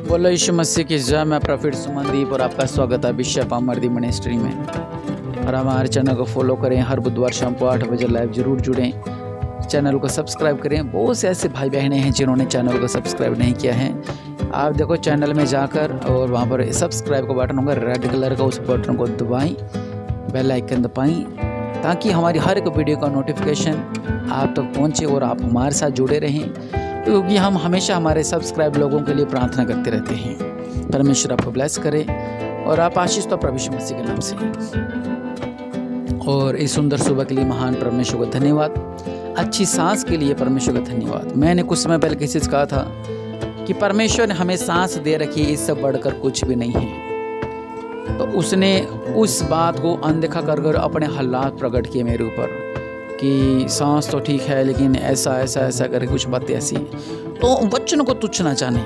बोलो यीशु मसीह की जय। मैं प्रॉफिट सुमनदीप और आपका स्वागत है बिशप अमरदीप मिनिस्ट्री में। और हमारे चैनल को फॉलो करें, हर बुधवार शाम को 8 बजे लाइव जरूर जुड़ें। चैनल को सब्सक्राइब करें। बहुत से ऐसे भाई बहनें हैं जिन्होंने चैनल को सब्सक्राइब नहीं किया है। आप देखो चैनल में जाकर और वहाँ पर सब्सक्राइब का बटन होगा रेड कलर का, उस बटन को दबाएं, बेल आइकन दबाएं, ताकि हमारी हर एक वीडियो का नोटिफिकेशन आप तक पहुँचे और आप हमारे साथ जुड़े रहें, क्योंकि हम हमेशा हमारे सब्सक्राइब लोगों के लिए प्रार्थना करते रहते हैं। परमेश्वर आपको ब्लेस करे और आप आशीष तो प्रभु यीशु मसीह के नाम से। और इस सुंदर सुबह के लिए महान परमेश्वर को धन्यवाद। अच्छी सांस के लिए परमेश्वर का धन्यवाद। मैंने कुछ समय पहले किसी से कहा था कि परमेश्वर ने हमें सांस दे रखी है, इससे बढ़कर कुछ भी नहीं है। तो उसने उस बात को अनदेखा कर अपने हालात प्रकट किए मेरे ऊपर कि सांस तो ठीक है लेकिन ऐसा ऐसा ऐसा करके कुछ बातें ऐसी हैं। तो वचन को तुच्छ ना जाने।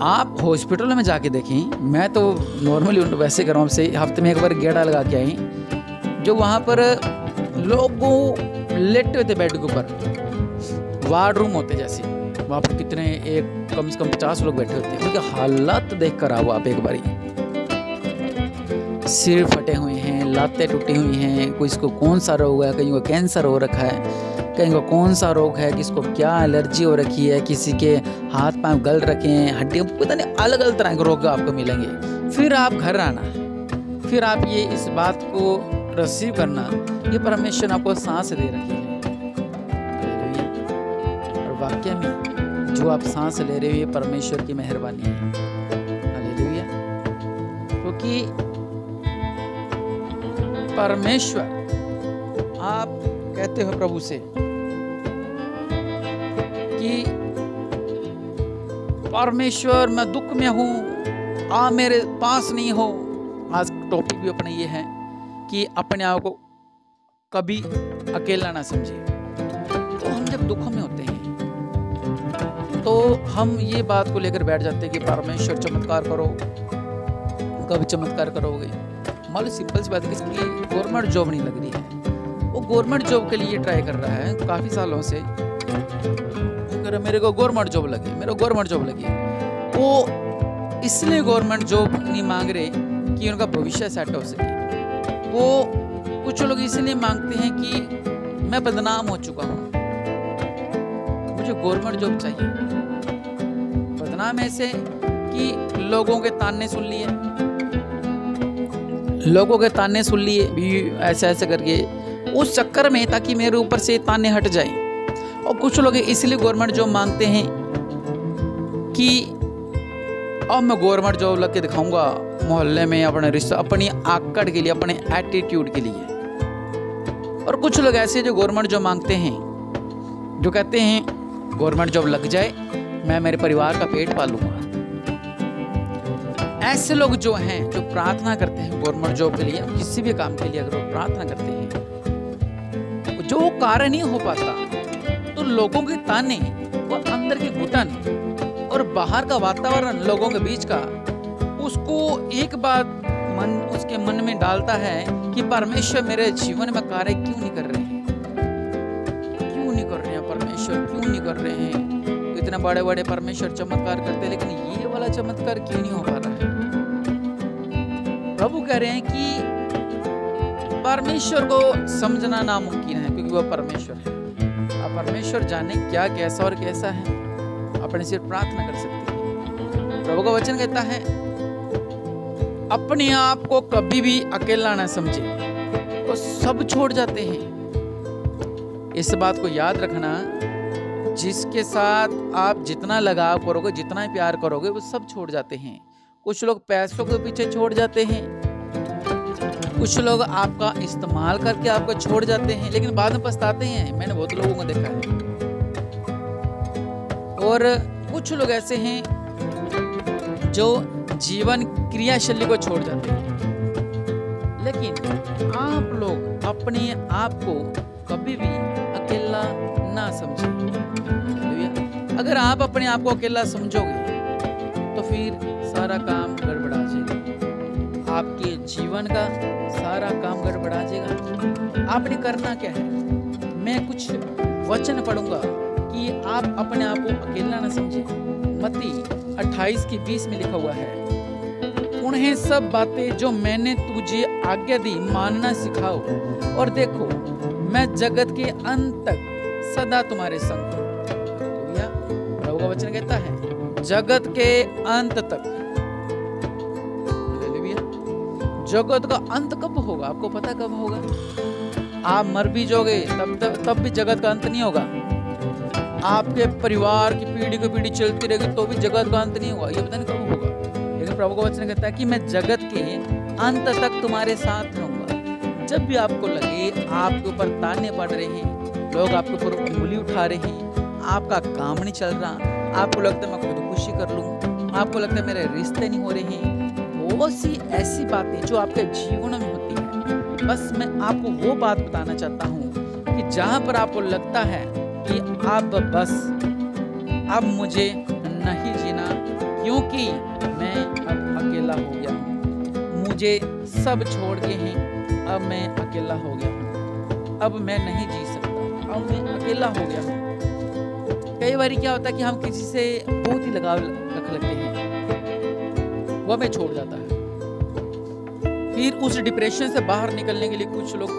आप हॉस्पिटल में जाके देखें, मैं तो नॉर्मली वैसे कर रहा हूँ, से हफ्ते में एक बार गेड़ा लगा के आई, जो वहाँ पर लोग लेटे हुए थे बेड के ऊपर, वार्ड रूम होते जैसे, वहाँ पर कितने एक कम से कम 50 लोग बैठे होते हैं। उनके हालात देख कर आओ आप एक बारी। सिर फटे हुए हैं, लातें टूटी हुई हैं, कोई इसको कौन सा रोग है, कहीं को कैंसर हो रखा है, कहीं को कौन सा रोग है, किसको क्या एलर्जी हो रखी है, किसी के हाथ पांव गल रखे हैं, हड्डियाँ, पता नहीं अलग अलग तरह के रोग आपको मिलेंगे। फिर आप घर आना, फिर आप ये इस बात को रिसीव करना, ये परमेश्वर आपको सांस दे रखी है। और वाकई में जो आप सांस ले रहे हो ये परमेश्वर की मेहरबानी है। हालेलुया। क्योंकि परमेश्वर, आप कहते हो प्रभु से कि परमेश्वर मैं दुख में हूं, आप मेरे पास नहीं हो। आज टॉपिक भी अपने ये है कि अपने आप को कभी अकेला ना समझे। तो हम जब दुख में होते हैं तो हम ये बात को लेकर बैठ जाते हैं कि परमेश्वर चमत्कार करो, कभी चमत्कार करोगे। मान लो सिंपल सी बात है, किसकी गवर्नमेंट जॉब नहीं लग रही है, वो गवर्नमेंट जॉब के लिए ट्राई कर रहा है काफ़ी सालों से, मेरे को गवर्नमेंट जॉब लगी, मेरे को गवर्नमेंट जॉब लगी। वो इसलिए गवर्नमेंट जॉब नहीं मांग रहे कि उनका भविष्य सेट हो सके। वो कुछ लोग इसलिए मांगते हैं कि मैं बदनाम हो चुका हूँ, मुझे गवर्नमेंट जॉब चाहिए। बदनाम ऐसे कि लोगों के ताने सुन लिए, लोगों के ताने सुन लिए भी ऐसे ऐसे करके, उस चक्कर में ताकि मेरे ऊपर से ताने हट जाए। और कुछ लोग इसलिए गवर्नमेंट जॉब मांगते हैं कि अब मैं गवर्नमेंट जॉब लग के दिखाऊंगा मोहल्ले में, अपने रिश्ता, अपनी आकड़ के लिए, अपने एटीट्यूड के लिए। और कुछ लोग ऐसे जो गवर्नमेंट जॉब मांगते हैं, जो कहते हैं गवर्नमेंट जॉब लग जाए मैं मेरे परिवार का पेट पालूंगा। ऐसे लोग जो हैं, जो प्रार्थना करते हैं गवर्नमेंट जॉब के लिए, किसी भी काम के लिए अगर वो प्रार्थना करते हैं, जो कार्य नहीं हो पाता, तो लोगों के ताने और अंदर की घुटन और बाहर का वातावरण, लोगों के बीच का, उसको एक बात उसके मन में डालता है कि परमेश्वर मेरे जीवन में कार्य क्यों नहीं कर रहे हैं, क्यों नहीं कर रहे हैं परमेश्वर, क्यों नहीं कर रहे हैं। इतने बड़े बड़े परमेश्वर चमत्कार करते हैं, लेकिन ये वाला चमत्कार क्यों नहीं हो पा रहा है। प्रभु कह रहे हैं कि परमेश्वर को समझना नामुमकिन है, क्योंकि वह परमेश्वर है। अब परमेश्वर जाने क्या कैसा और कैसा है, अपने सिर्फ प्रार्थना कर सकते हैं। प्रभु का वचन कहता है अपने आप को कभी भी अकेला ना समझे, तो सब छोड़ जाते हैं। इस बात को याद रखना, जिसके साथ आप जितना लगाव करोगे, जितना प्यार करोगे, वो सब छोड़ जाते हैं। कुछ लोग पैसों के पीछे छोड़ जाते हैं, कुछ लोग आपका इस्तेमाल करके आपको छोड़ जाते हैं, लेकिन बाद में पछताते हैं। मैंने बहुत लोगों को देखा है। और कुछ लोग ऐसे हैं जो जीवन क्रियाशैली को छोड़ जाते हैं। लेकिन आप लोग अपने आप को कभी भी अकेला ना समझें। अगर आप अपने आप को अकेला समझोगे तो फिर सारा काम गड़बड़ा जाएगा, आपके जीवन का सारा काम गड़बड़ा जाएगा। आपने करना क्या है, मैं कुछ वचन पढ़ूंगा कि आप अपने आप को अकेला ना समझे। मत्ती 28:20 में लिखा हुआ है, उन्हें सब बातें जो मैंने तुझे आज्ञा दी मानना सिखाओ, और देखो मैं जगत के अंत तक सदा तुम्हारे संग हूं। प्रभु का वचन कहता है जगत के अंत तक। जगत का अंत कब होगा? आपको पता कब होगा? आप मर भी जाओगे तब भी जगत का अंत नहीं होगा। आपके परिवार की पीढ़ी को पीढ़ी चलती रहेगी तो भी जगत का अंत नहीं होगा। ये पता नहीं कब होगा, लेकिन प्रभु का वचन कहता है कि मैं जगत के अंत तक तुम्हारे साथ रहूंगा। जब भी आपको लगे आपके ऊपर ताने पड़ रहे हैं, लोग आपके ऊपर उंगली उठा रहे हैं, आपका काम नहीं चल रहा, आपको लगता है मैं खुदकुशी कर लूं, आपको लगता है मेरे रिश्ते नहीं हो रहे हैं, बहुत सी ऐसी बातें जो आपके जीवन में होती है, बस मैं आपको वो बात बताना चाहता हूँ कि जहाँ पर आपको लगता है कि अब मुझे नहीं जीना क्योंकि मैं अब अकेला हो गया हूँ, मुझे सब छोड़ के हैं, अब मैं अकेला हो गया हूँ, अब मैं नहीं जी सकता, अब मैं अकेला हो गया हूँ। कई बार क्या होता है कि हम किसी से बहुत ही लगाव रख लेते हैं, वो हमें छोड़ जाता है। फिर उस डिप्रेशन से बाहर निकलने के लिए कुछ लोग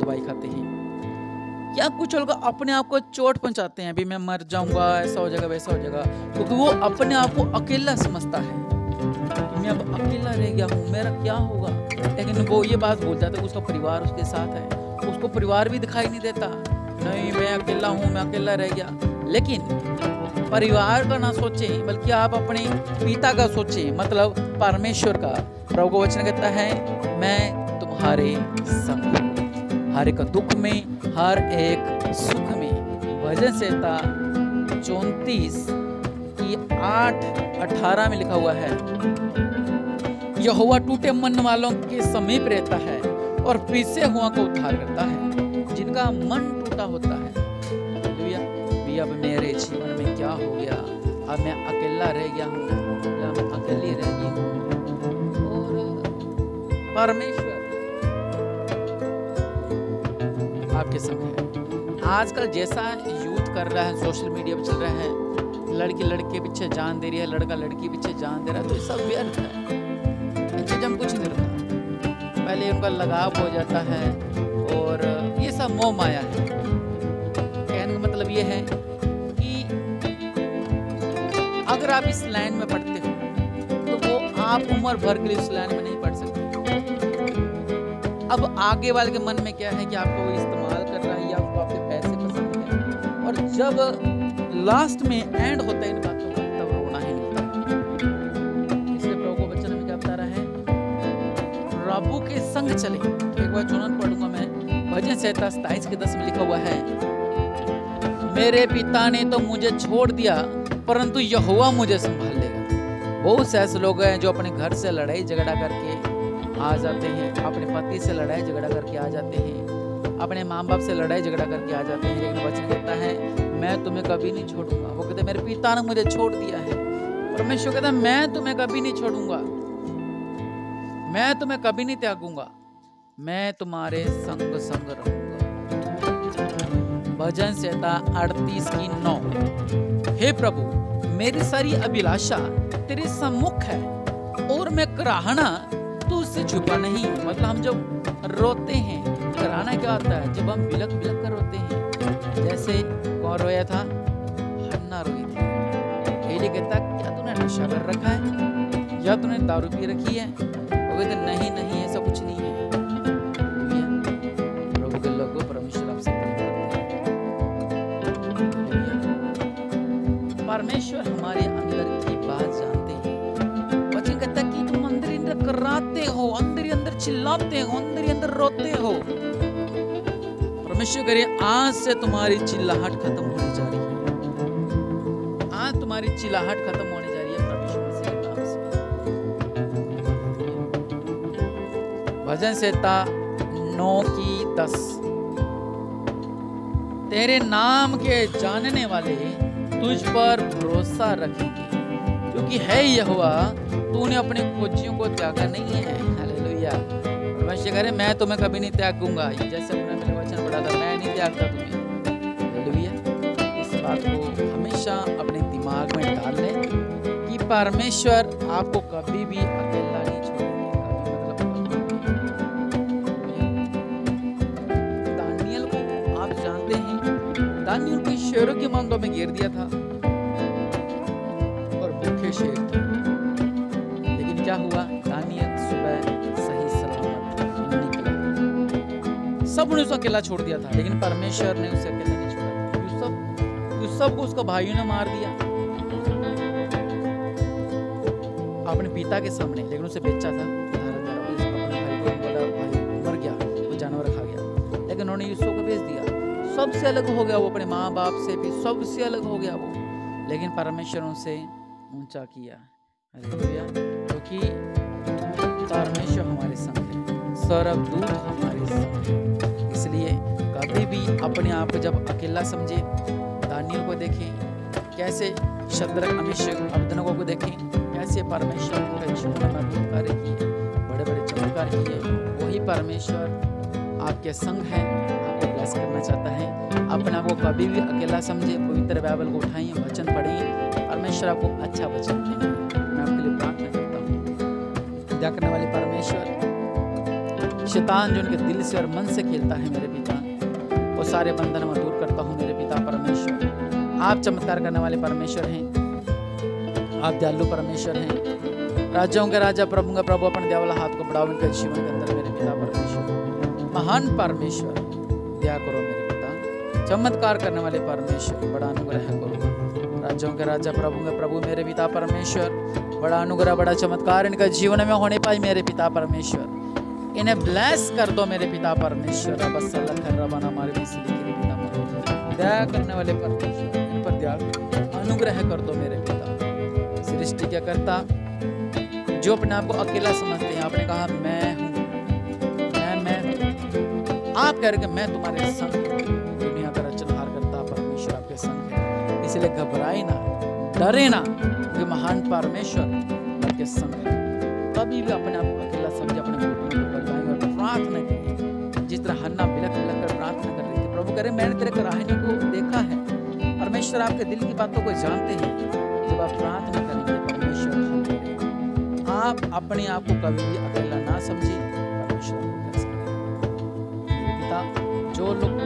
दवाई खाते हैं, या कुछ लोग अपने आप को चोट पहुंचाते हैं, अभी मैं मर जाऊंगा, ऐसा हो जाएगा वैसा हो जाएगा, क्योंकि वो अपने आप को अकेला समझता है कि मैं अब अकेला रह गया हूँ, मेरा क्या होगा। लेकिन वो ये बात भूल जाता है उसका परिवार उसके साथ है, उसको परिवार भी दिखाई नहीं देता, नहीं मैं अकेला हूँ, मैं अकेला रह गया। लेकिन परिवार का ना सोचें, बल्कि आप अपने पिता का सोचें, मतलब परमेश्वर का। प्रभु का वचन कहता है मैं तुम्हारे संग हूं, हर एक दुख में, हर एक सुख में। भजन संहिता 34:8-18 में लिखा हुआ है, यहोवा टूटे मन वालों के समीप रहता है और पीछे हुआ को उद्धार करता है, जिनका मन टूटा होता है। अब मेरे जीवन में क्या हो गया, अब मैं अकेला रह गया हूँ, या मैं अकेली रह गई हूँ, और परमेश्वर आपके संग है। आजकल जैसा यूथ कर रहा है, सोशल मीडिया पे चल रहा है, लड़की लड़के पीछे जान दे रही है, लड़का लड़की पीछे जान दे रहा है, तो ये सब व्यर्थ है, इन चीजों में कुछ नहीं रखा। पहले उनका लगाव हो जाता है और ये सब मोह माया है। कहने का मतलब ये है कि अगर आप इस लाइन में पढ़ते हो तो वो आप उम्र भर के लिए उस लाइन में नहीं पढ़ सकते। अब आगे वाले के मन में क्या है कि आपको वो इस्तेमाल कर रहा है या आपको आपके पैसे पसंद है, और जब लास्ट में एंड होता है इन बातों का, तब रोना ही मिलता है। इसलिए प्रभु को वचन में क्या बता रहा है, प्रभु के संग चले। एक बार चुनन पढ़ूंगा मैं, भजन संहिता 27:10 में लिखा हुआ है, मेरे पिता ने तो मुझे छोड़ दिया परंतु यहोवा मुझे संभाल लेगा। बहुत से ऐसे लोग हैं जो अपने घर से लड़ाई झगड़ा करके आ जाते हैं, अपने पति से लड़ाई झगड़ा करके आ जाते हैं, अपने माँ बाप से लड़ाई झगड़ा करके आ जाते हैं, लेकिन वचन कहता है मैं तुम्हें कभी नहीं छोड़ूंगा। वो कहते मेरे पिता ने मुझे छोड़ दिया है, परमेश्वर कहता है मैं तुम्हें कभी नहीं छोड़ूंगा, मैं तुम्हें कभी नहीं त्यागूंगा, मैं तुम्हारे संग संग रहूंगा। भजन संहिता 38:9, हे प्रभु मेरी सारी अभिलाषा तेरे सम्मुख है और मैं कराहना तुझसे छुपा नहीं। मतलब हम जब रोते हैं, कराहना क्या होता है, जब हम बिलक बिलक कर रोते हैं। जैसे कौन रोया था, हन्ना रोई थी। एली कहता क्या तूने नशा कर रखा है या तूने दारू पी रखी है? वो कहते नहीं नहीं ऐसा कुछ नहीं है। प्रभु के लोगों, परमेश्वर आपसे परमेश्वर हमारे अंदर की बात जानते हैं। वचन कहता है कि तुम अंदर अंदर कराते हो, अंदर अंदर चिल्लाते हो, अंदर अंदर रोते हो। परमेश्वर करे आज से तुम्हारी चिल्लाहट खत्म होने जा रही है, आज तुम्हारी चिल्लाहट खत्म होने जा रही है परमेश्वर मसीह के नाम से। भजन संहिता 9:10, तेरे नाम के जानने वाले तुझ पर भरोसा रखेंगे, क्योंकि है यहोवा तूने अपने खोजियों को त्यागा नहीं है। हालेलुया। परमेश्वर करे मैं तुम्हें कभी नहीं त्यागूंगा, जैसे अपने मेरे वचन पढ़ा था, मैं नहीं त्यागता तुम्हें। हालेलुया। इस बात को परमेश्वर आपको कभी भी अकेला नहीं छोड़ेंगे। दानियल को आप जानते हैं, दानियल को शेरों के मंदों में गिर दिया था और भूखे शेर थे, लेकिन क्या हुआ, दानियल सुबह सही सलामत निकला। सब ने उसे अकेला छोड़ दिया था, लेकिन परमेश्वर ने उसे अकेला नहीं छोड़ा। यूसुफ को उसका भाइयों ने मार दिया अपने पिता के सामने, लेकिन उसे बेचा था, मर गया, वो जानवर खा गया, लेकिन उन्होंने यूसुफ को बेच दिया। सबसे अलग हो गया वो, अपने माँ बाप से भी सबसे अलग हो गया वो, लेकिन परमेश्वर उसे ऊंचा किया। हालेलुया, क्योंकि परमेश्वर हमारे संग है, सर्वदूत हमारे संग है। इसलिए कभी भी अपने आप को जब अकेला समझे, दानियल को देखें कैसे, शद्रक मेशक अबेदनगो को देखें कैसे परमेश्वर उनके जीवन में कार्य किए, बड़े बड़े चमत्कार किए। वही परमेश्वर आपके संग है, आपको ब्लेस करना चाहता है। अपने आप को कभी भी अकेला समझे, पवित्र बाइबल को उठाइए, वचन पढ़िए, परमेश्वर आपको अच्छा वचन देंगे। मैं आपके लिए प्रार्थना करता हूँ। दया करने वाले परमेश्वर, शैतान जो उनके दिल से और मन से खेलता है मेरे पिता, वो सारे बंधन मैं दूर करता हूँ मेरे पिता परमेश्वर। आप चमत्कार करने वाले परमेश्वर हैं, आप दयालु परमेश्वर हैं, राजाओं के राजा प्रभु का प्रभु, अपने दया वाला हाथ को बढ़ाओ इनके जीवन के अंदर मेरे पिता परमेश्वर। महान परमेश्वर दया करो मेरे पिता, चमत्कार करने वाले परमेश्वर बड़ा अनुग्रह करो। राजाओं के राजा प्रभु का प्रभु मेरे पिता परमेश्वर, बड़ा अनुग्रह बड़ा चमत्कार इनका जीवन में होने पाए मेरे पिता परमेश्वर। इन्हें ब्लेस कर दो मेरे पिता परमेश्वर। दया करने वाले परमेश्वर, इन पर दया अनुग्रह कर दो मेरे पिता। सृष्टि क्या करता जो अपने आप को अकेला समझते हैं, आपने कहा मैं हूँ, मैं आप कह रहे मैं तुम्हारे संग, दुनिया का रचनहार करता परमेश्वर आपके संग है। इसलिए घबराए ना, डरे ना, क्योंकि महान परमेश्वर आपके संग है। कभी भी अपने आप को अकेला समझे, अपने घुटनों को बजाएं और प्रार्थना करिए, जिस तरह हन्ना बिलख बिलख कर प्रार्थना कर रही थी। प्रभु करे मैंने तेरे कराहनियों को देखा है, परमेश्वर आपके दिल की बातों को जानते हैं। जब आप प्रार्थना करेंगे परमेश्वर हल करेगा। आप अपने आप को कभी भी अकेला ना समझिए, परमेश्वर को ब्लेस करेगा। पिता, जो लोग